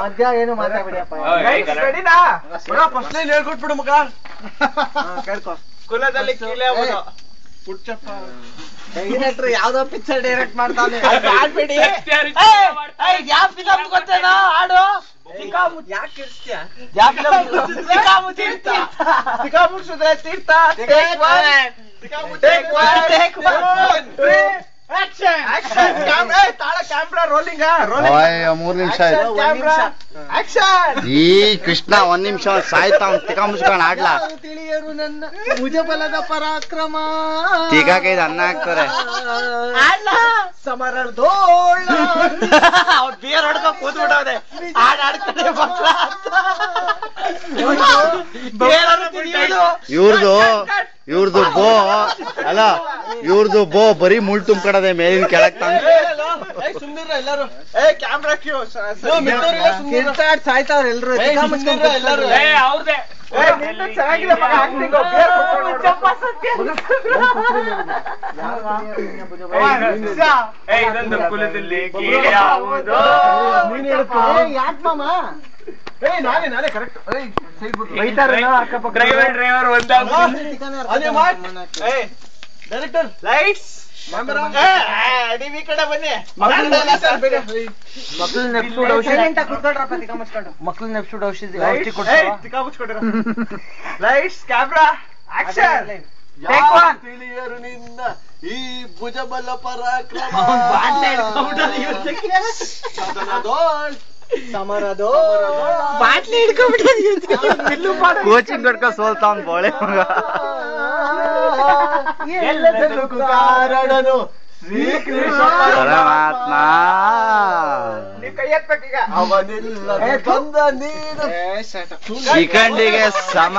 ಮಧ್ಯ ಏನು ಮಾತಾಡ್ಬಿಡಿಯಪ್ಪ. First line ಹೇಳ್ಕೊಟ್ಬಿಡು ಮಗ. ಕೇಳ್ಕೊ. ಕುಲದಲ್ಲಿ ಕೀಲೆ ಪುಟ್ಟಪ್ಪ ಡೈರೆಕ್ಟರ್ ಯಾವ್ದೋ ಪಿಕ್ಚರ್ ಡೈರೆಕ್ಟ್ ಮಾಡ್ತಾನೆ. ಮಾಡ್ಬೇಡಿ. ಯಾವ ಫಿಲಮ್ ಗೊತ್ತೇನೋ ಹಾಡು. ಯಾಕೆ ಇರ್ತೀಯ? ಸಿಕ್ಕಾಮುಟ್ಸಿದ್ರೆ ತೀರ್ಥ. Camera rolling. 3 ನಿಮಿಷ ಆಯ್ತು. ಈ ಕೃಷ್ಣ 1 ನಿಮಿಷ ಸಾಯ್ತಾ ತಿಕ್ಕ ಮುಚ್ಕೊಂಡು ಆಡ್ಲಾ. ತಿಳಿಯರು ನನ್ನ ಭುಜಬಲದ ಪರಾಕ್ರಮ. ಟೀಕಾಕೈದು ಅನ್ನ ಹಾಕ್ತಾರೆ. ಸಮರದೋಳ ಬಿಯರ್ ಹೊಡ್ಕೊ ಕೂತ್ಬಿಟ್ಟವ್ರೆ. ಆಡ್ತಾನೆ ಇವ್ರದು ಬೋ ಅಲ್ಲ, ಇವ್ರದು ಬೋ ಬರೀ ಮುಳ್ ತುಂಬ್ಕಡದೆ ಮೇಲಿನ ಕೆಳಗ್ ತಂಗ. ಸುಮ್ನಿರ ಎಲ್ಲಾರು. ಕ್ಯಾಮ್ರಾ ಕ್ಯೂ ಸಾಯ್ತಾವ್ರ ಎಲ್ರು. ಎಲ್ಲಾರು ಅವ್ರದೇ ಚೆನ್ನಾಗಿದೆ ಮಗ ಆಕ್ಟಿಂಗ್. ಇದೊಂದು ಕುಲದಲ್ಲಿ ಯಾಕೆ ಮಾಮ? ನಾನೇ ಕರೆಕ್ಟ್. ಡ್ರೈವರ್ ಡೈರೆಕ್ಟರ್ ಲೈಟ್ಸ್ ನೀವ್ ಈ ಕಡೆ ಬನ್ನಿ. ಮಕ್ಳು ನೆಪ್ಸುಡ್ ಔಷಧಿ ಲೈಟ್ಸ್ ಕ್ಯಾಮ್ರಾ ಆಕ್ಷನ್. ತಿಳಿಯರು ನಿನ್ನ ಈ ಭುಜಬಲ ಪರಾಕ್ರಮ. ಬಾಟ್ಲಿ ಹಿಡ್ಕೊಂಡ್ಬಿಟ್ಟು ಕೋಚಿಂಗ್ ಕಟ್ಕ ಸೋಲ್ತಾವ್ ಬೋಳೆ ಮಗ. ಎಲ್ಲದಕ್ಕೂ ಕಾರಣನು ಶ್ರೀಕೃಷ್ಣ ಪರಮಾತ್ಮ. ನೀ ಕೈ ಎತ್ಬೇಕೀಗ. ಅವನಿಲ್ಲ ಬಂದ ನೀನು ಶಿಖಂಡಿಗೆ ಸಮ.